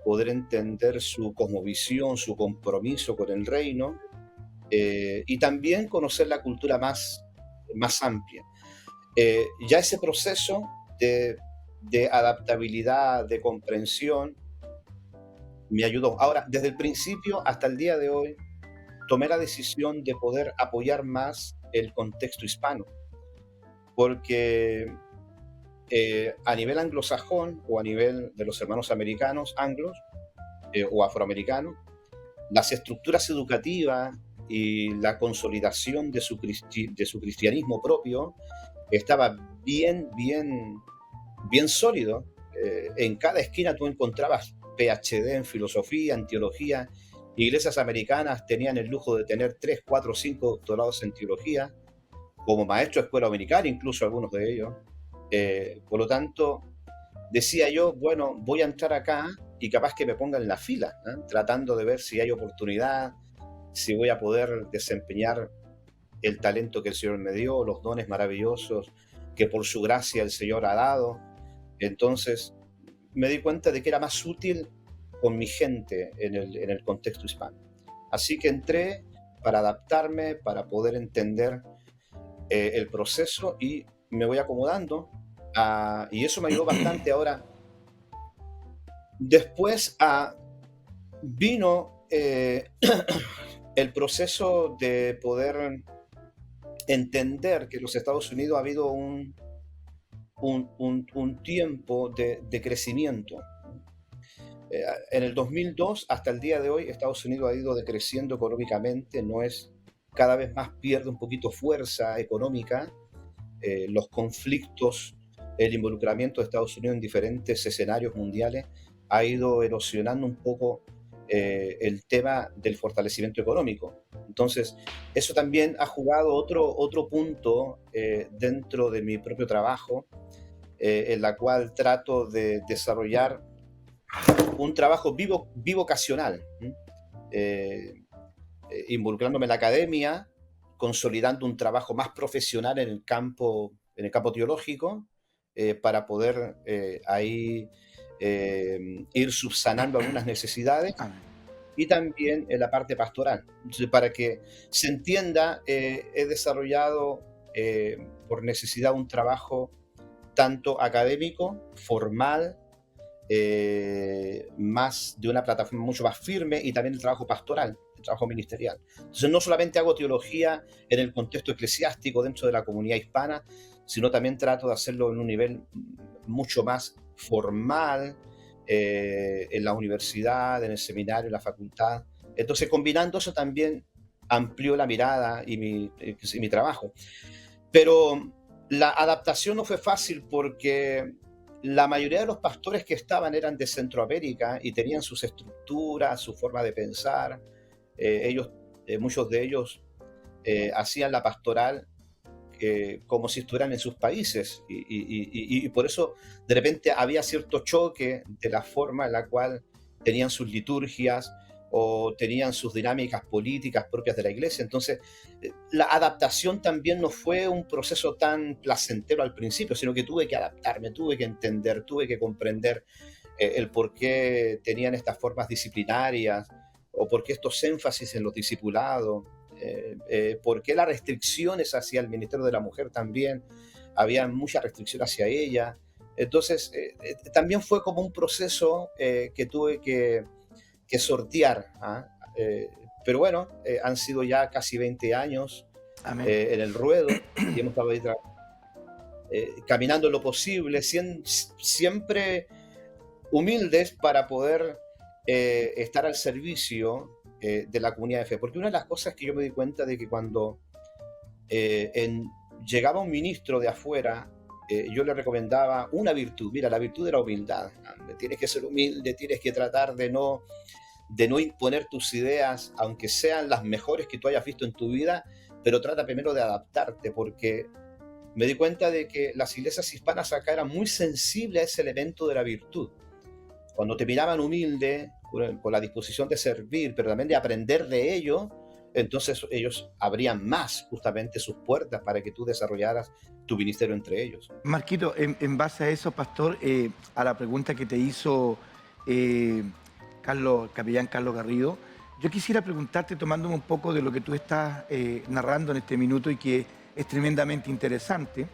poder entender su cosmovisión, su compromiso con el reino, y también conocer la cultura más amplia. Ya ese proceso de adaptabilidad, de comprensión, me ayudó. Ahora, desde el principio hasta el día de hoy, tomé la decisión de poder apoyar más el contexto hispano, porque a nivel anglosajón o a nivel de los hermanos americanos, anglos o afroamericanos, las estructuras educativas y la consolidación de su cristianismo propio estaba bien sólido. En cada esquina tú encontrabas PhD en filosofía, en teología. Iglesias americanas tenían el lujo de tener 3, 4, 5 doctorados en teología, como maestro de escuela dominical, incluso algunos de ellos. Por lo tanto, decía yo, bueno, voy a entrar acá y capaz que me pongan en la fila, tratando de ver si hay oportunidad, si voy a poder desempeñar el talento que el Señor me dio, los dones maravillosos que por su gracia el Señor ha dado. Entonces me di cuenta de que era más útil con mi gente en el contexto hispano. Así que entré para adaptarme, para poder entender el proceso, y me voy acomodando, y eso me ayudó bastante. Ahora, después vino el proceso de poder entender que en los Estados Unidos ha habido un tiempo de crecimiento. En el 2002 hasta el día de hoy, Estados Unidos ha ido decreciendo económicamente, cada vez más pierde un poquito fuerza económica. Los conflictos, el involucramiento de Estados Unidos en diferentes escenarios mundiales ha ido erosionando un poco el tema del fortalecimiento económico. Entonces, eso también ha jugado otro punto dentro de mi propio trabajo, en la cual trato de desarrollar un trabajo bivocacional, involucrándome en la academia, consolidando un trabajo más profesional en el campo teológico, para poder ahí ir subsanando algunas necesidades, y también en la parte pastoral. Entonces, para que se entienda, he desarrollado por necesidad un trabajo tanto académico, formal, más de una plataforma mucho más firme, y también el trabajo pastoral, el trabajo ministerial. Entonces, no solamente hago teología en el contexto eclesiástico dentro de la comunidad hispana, sino también trato de hacerlo en un nivel mucho más formal, en la universidad, en el seminario, en la facultad. Entonces, combinando eso, también amplió la mirada y mi trabajo. Pero la adaptación no fue fácil, porque la mayoría de los pastores que estaban eran de Centroamérica y tenían sus estructuras, su forma de pensar. Muchos de ellos hacían la pastoral como si estuvieran en sus países, y por eso de repente había cierto choque de la forma en la cual tenían sus liturgias o tenían sus dinámicas políticas propias de la iglesia. Entonces, la adaptación también no fue un proceso tan placentero al principio, sino que tuve que adaptarme, tuve que entender, tuve que comprender el por qué tenían estas formas disciplinarias, o por qué estos énfasis en los discipulados. ¿Por qué las restricciones hacia el Ministerio de la Mujer también? Había mucha restricción hacia ella. Entonces, también fue como un proceso que tuve que sortear. ¿Ah? Pero bueno, han sido ya casi 20 años Amén. en el ruedo y hemos estado ahí caminando lo posible, siempre humildes para poder estar al servicio de la comunidad de fe. Porque una de las cosas que yo me di cuenta de que cuando llegaba un ministro de afuera, yo le recomendaba una virtud. Mira, la virtud de la humildad. Tienes que ser humilde, tienes que tratar de no imponer tus ideas, aunque sean las mejores que tú hayas visto en tu vida, pero trata primero de adaptarte, porque me di cuenta de que las iglesias hispanas acá eran muy sensibles a ese elemento de la virtud. Cuando te miraban humilde, con la disposición de servir, pero también de aprender de ello, entonces ellos abrían más justamente sus puertas para que tú desarrollaras tu ministerio entre ellos. Marquito, en base a eso, pastor, a la pregunta que te hizo capellán Carlos Garrido, yo quisiera preguntarte, tomándome un poco de lo que tú estás narrando en este minuto y que es tremendamente interesante,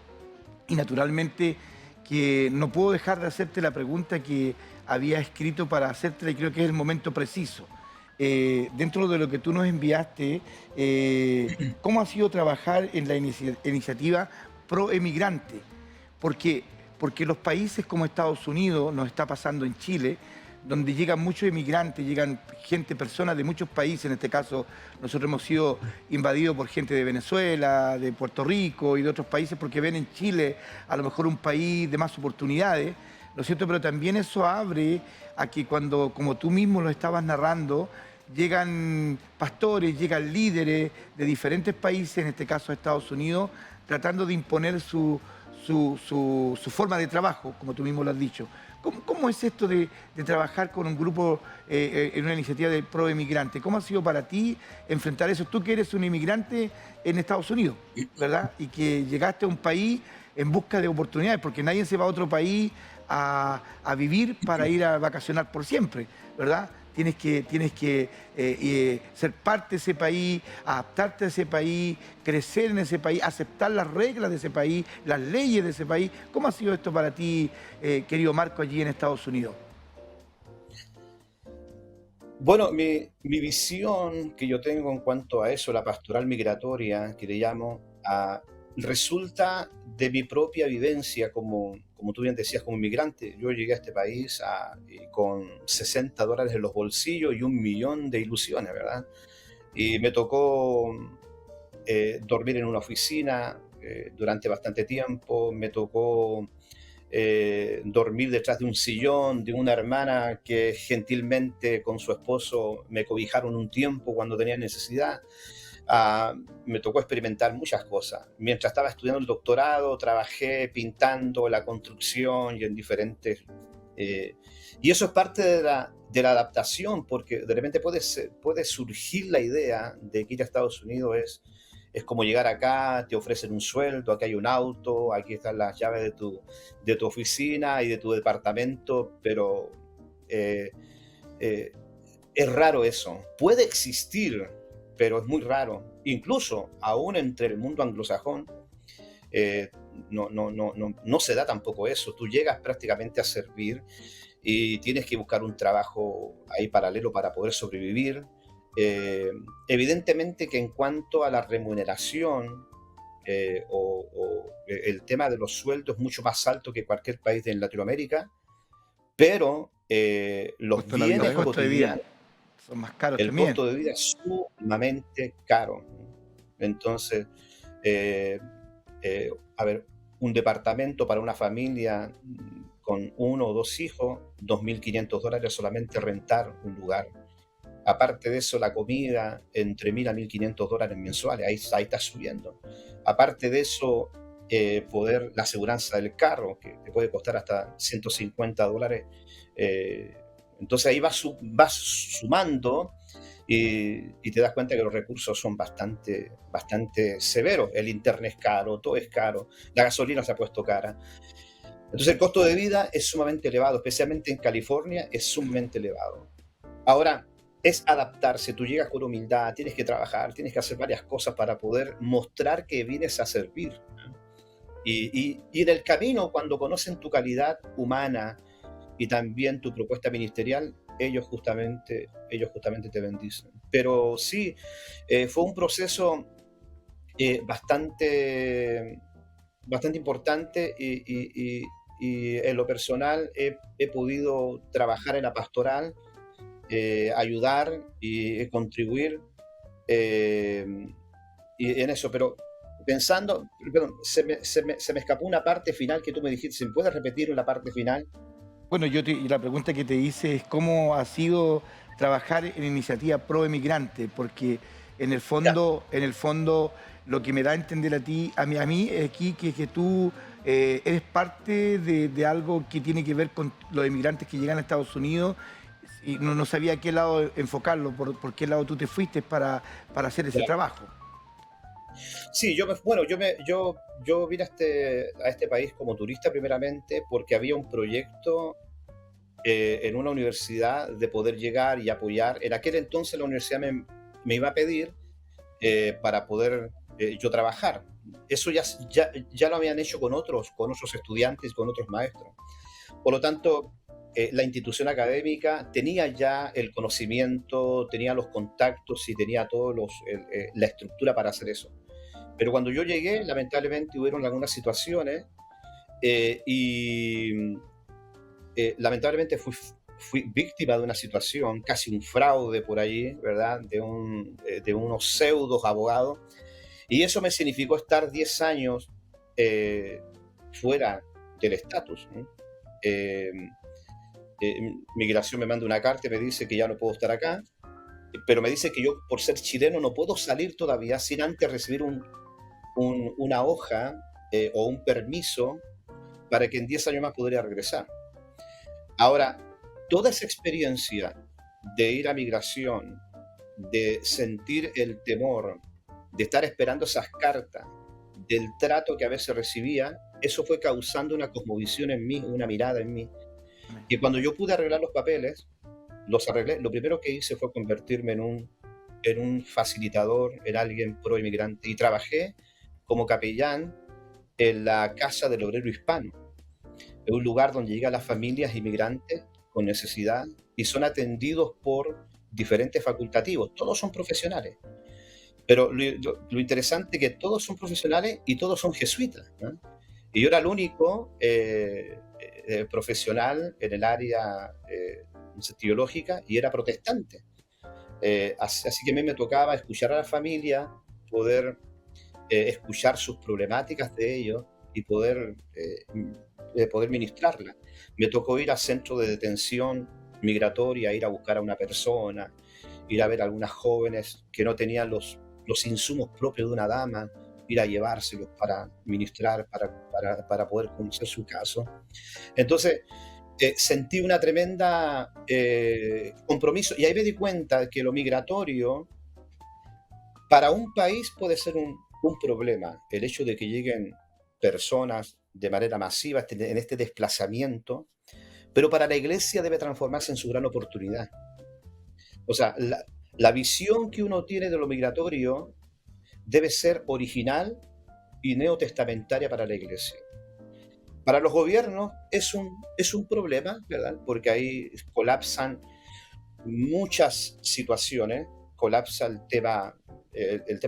y naturalmente que no puedo dejar de hacerte la pregunta que había escrito para hacerte, y creo que es el momento preciso. Dentro de lo que tú nos enviaste, ¿cómo ha sido trabajar en la iniciativa Pro Emigrante? Porque los países como Estados Unidos, nos está pasando en Chile, donde llegan muchos emigrantes, llegan personas de muchos países. En este caso, nosotros hemos sido invadidos por gente de Venezuela, de Puerto Rico y de otros países, porque ven en Chile a lo mejor un país de más oportunidades, ¿no es cierto? Pero también eso abre a que cuando, como tú mismo lo estabas narrando, llegan pastores, llegan líderes de diferentes países, en este caso Estados Unidos, tratando de imponer su forma de trabajo, como tú mismo lo has dicho. ¿Cómo es esto de trabajar con un grupo en una iniciativa de pro emigrante? ¿Cómo ha sido para ti enfrentar eso? Tú que eres un inmigrante en Estados Unidos, ¿verdad? Y que llegaste a un país en busca de oportunidades, porque nadie se va a otro país a vivir para ir a vacacionar por siempre, ¿verdad? Tienes que ser parte de ese país, adaptarte a ese país, crecer en ese país, aceptar las reglas de ese país, las leyes de ese país. ¿Cómo ha sido esto para ti, querido Marco, allí en Estados Unidos? Bueno, mi visión que yo tengo en cuanto a eso, la pastoral migratoria, que le llamo, resulta de mi propia vivencia como tú bien decías, como inmigrante. Yo llegué a este país con $60 en los bolsillos y 1.000.000 de ilusiones, ¿verdad? Y me tocó dormir en una oficina durante bastante tiempo, me tocó dormir detrás de un sillón de una hermana que gentilmente con su esposo me cobijaron un tiempo cuando tenía necesidad. Me tocó experimentar muchas cosas. Mientras estaba estudiando el doctorado, trabajé pintando, la construcción y en diferentes... y eso es parte de la adaptación, porque de repente puede surgir la idea de que ir a Estados Unidos es como llegar acá, te ofrecen un sueldo, aquí hay un auto, aquí están las llaves de tu oficina y de tu departamento, pero es raro eso. Puede existir, pero es muy raro. Incluso aún entre el mundo anglosajón no se da tampoco eso. Tú llegas prácticamente a servir y tienes que buscar un trabajo ahí paralelo para poder sobrevivir. Evidentemente que en cuanto a la remuneración o el tema de los sueldos es mucho más alto que cualquier país de Latinoamérica, pero los bienes cotidianos, son más caros el también. costo de vida es sumamente caro. Entonces, a ver, un departamento para una familia con 1 o 2 hijos, $2.500 solamente rentar un lugar. Aparte de eso, la comida, entre $1.000 a $1.500 mensuales, ahí está subiendo. Aparte de eso, la aseguranza del carro, que te puede costar hasta $150. Entonces ahí vas sumando y te das cuenta que los recursos son bastante severos. El internet es caro, todo es caro, la gasolina se ha puesto cara. Entonces el costo de vida es sumamente elevado, especialmente en California es sumamente elevado. Ahora, es adaptarse. Tú llegas con humildad, tienes que trabajar, tienes que hacer varias cosas para poder mostrar que vienes a servir. Y en el camino, cuando conocen tu calidad humana y también tu propuesta ministerial, ellos justamente te bendicen. Pero sí, fue un proceso bastante, bastante importante y en lo personal he podido trabajar en la pastoral, ayudar y contribuir eh, y en eso, pero pensando, perdón, se me escapó una parte final que tú me dijiste. ¿Se me puede repetir la parte final? Bueno, y la pregunta que te hice es cómo ha sido trabajar en iniciativa pro emigrante, porque Ya, en el fondo, lo que me da a entender a mí aquí, que tú eres parte de algo que tiene que ver con los emigrantes que llegan a Estados Unidos y no sabía a qué lado enfocarlo, por qué lado tú te fuiste para hacer ese claro. trabajo. Sí, bueno, yo vine a este país como turista primeramente porque había un proyecto en una universidad de poder llegar y apoyar. En aquel entonces la universidad me iba a pedir para poder yo trabajar. Eso ya lo habían hecho con otros estudiantes, con otros maestros. Por lo tanto, la institución académica tenía ya el conocimiento, tenía los contactos y tenía la estructura para hacer eso. Pero cuando yo llegué, lamentablemente hubieron algunas situaciones y lamentablemente fui víctima de una situación, casi un fraude por allí, ¿verdad? De unos pseudos abogados. Y eso me significó estar 10 años eh, fuera del estatus, ¿no? Eh, Migración me manda una carta y me dice que ya no puedo estar acá, pero me dice que yo, por ser chileno, no puedo salir todavía sin antes recibir una hoja o un permiso para que en 10 años más podría regresar. Ahora, toda esa experiencia de ir a migración, de sentir el temor, de estar esperando esas cartas, del trato que a veces recibía, eso fue causando una cosmovisión en mí, una mirada en mí. Amén. Y cuando yo pude arreglar los papeles, los arreglé. Lo primero que hice fue convertirme en un facilitador, en alguien pro inmigrante. Y trabajé como capellán en la Casa del Obrero Hispano. Es un lugar donde llegan las familias inmigrantes con necesidad y son atendidos por diferentes facultativos. Todos son profesionales. Pero lo interesante es que todos son profesionales y todos son jesuitas, ¿no? Y yo era el único profesional en el área teológica y era protestante. Así que a mí me tocaba escuchar a la familia, poder escuchar sus problemáticas de ellos y poder ministrarlas. Me tocó ir a centros de detención migratoria, ir a buscar a una persona, ir a ver a algunas jóvenes que no tenían los insumos propios de una dama, ir a llevárselos para ministrar, para poder conocer su caso. Entonces, sentí una tremenda compromiso y ahí me di cuenta que lo migratorio para un país puede ser un problema, el hecho de que lleguen personas de manera masiva en este desplazamiento, pero para la iglesia debe transformarse en su gran oportunidad. O sea, la visión que uno tiene de lo migratorio debe ser original y neotestamentaria para la iglesia. Para los gobiernos es un problema, ¿verdad? Porque ahí colapsan muchas situaciones, colapsa el tema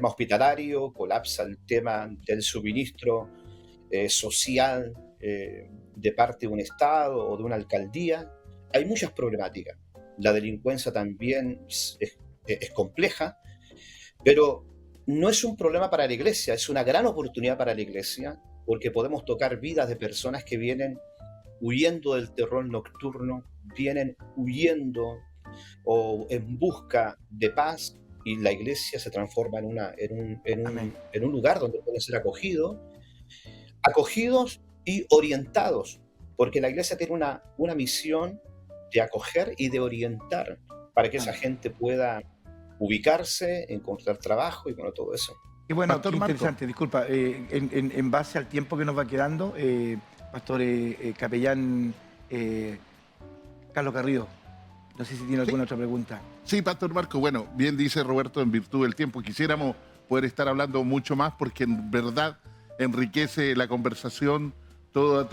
hospitalario, colapsa el tema del suministro social de parte de un Estado o de una alcaldía. Hay muchas problemáticas. La delincuencia también es compleja, pero no es un problema para la iglesia, es una gran oportunidad para la iglesia, porque podemos tocar vidas de personas que vienen huyendo del terror nocturno, vienen huyendo o en busca de paz, y la iglesia se transforma Amén. en un lugar donde pueden ser acogidos y orientados, porque la iglesia tiene una misión de acoger y de orientar para que esa Amén. gente pueda ubicarse, encontrar trabajo y bueno, todo eso. Y bueno, Pastor qué Marco. interesante, disculpa, en base al tiempo que nos va quedando, Pastor Capellán Carlos Garrido, No sé si tiene alguna otra pregunta. Sí, Pastor Marco, bueno, bien dice Roberto, en virtud del tiempo, quisiéramos poder estar hablando mucho más porque en verdad enriquece la conversación todo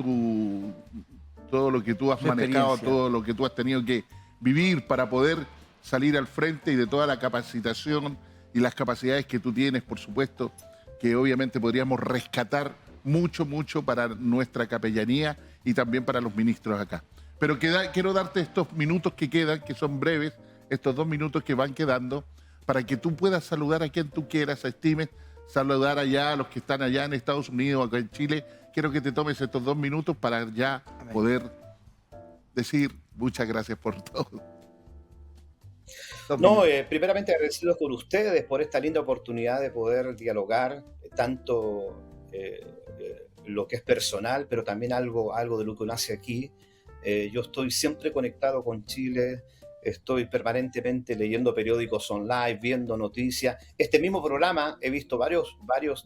lo que tú has Su manejado, experiencia. todo lo que tú has tenido que vivir para poder salir al frente y de toda la capacitación y las capacidades que tú tienes, por supuesto, que obviamente podríamos rescatar mucho para nuestra capellanía y también para los ministros acá. Pero quiero darte estos minutos que quedan, que son breves, estos 2 minutos que van quedando, para que tú puedas saludar a quien tú quieras, estimes, saludar allá a los que están allá en Estados Unidos, acá en Chile. Quiero que te tomes estos 2 minutos para ya Amén. poder decir muchas gracias por todo. No, primeramente agradecidos con ustedes por esta linda oportunidad de poder dialogar tanto lo que es personal, pero también algo de lo que uno hace aquí. Yo estoy siempre conectado con Chile, estoy permanentemente leyendo periódicos online, viendo noticias. Este mismo programa he visto varios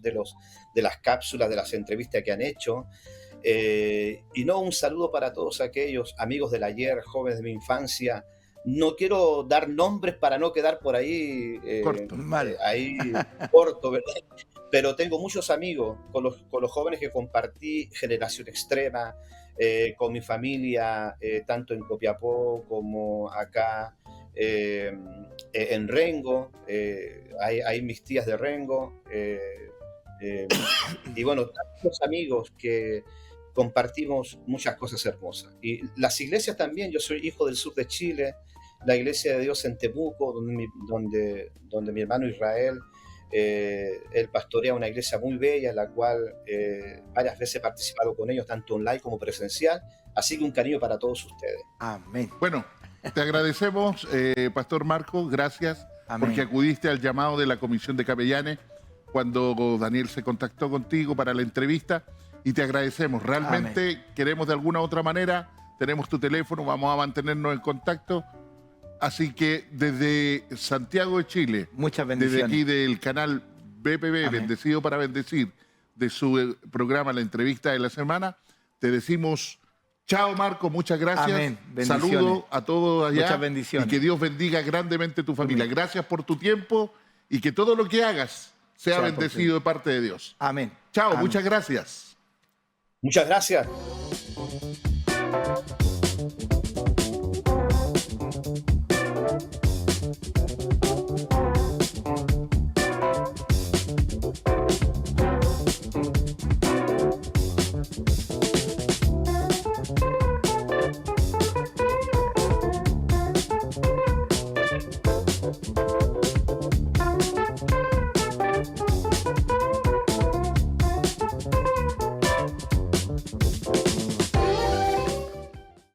de las cápsulas, de las entrevistas que han hecho. Y no, un saludo para todos aquellos amigos del ayer, jóvenes de mi infancia. No quiero dar nombres para no quedar por ahí Corto. ahí corto, ¿verdad? Pero tengo muchos amigos con los jóvenes que compartí Generación Extrema, con mi familia, tanto en Copiapó como acá en Rengo. Hay mis tías de Rengo. Y bueno, tantos amigos que compartimos muchas cosas hermosas. Y las iglesias también, yo soy hijo del sur de Chile, la Iglesia de Dios en Temuco, donde mi hermano Israel, él pastorea una iglesia muy bella, en la cual varias veces he participado con ellos, tanto online como presencial. Así que un cariño para todos ustedes. Amén. Bueno, te agradecemos, Pastor Marco, gracias, Amén. porque acudiste al llamado de la Comisión de Capellanes cuando Daniel se contactó contigo para la entrevista y te agradecemos. Realmente queremos de alguna u otra manera, tenemos tu teléfono, vamos a mantenernos en contacto. Así que desde Santiago de Chile, Muchas bendiciones. desde aquí del canal BPB, Amén. Bendecido para Bendecir, de su programa La Entrevista de la Semana, te decimos chao Marco, muchas gracias. Amén. Bendiciones. Saludos a todos allá. Muchas bendiciones. Y que Dios bendiga grandemente tu familia. Amén. Gracias por tu tiempo y que todo lo que hagas sea Sea bendecido de parte de Dios. Amén. Chao, Amén. muchas gracias. Muchas gracias.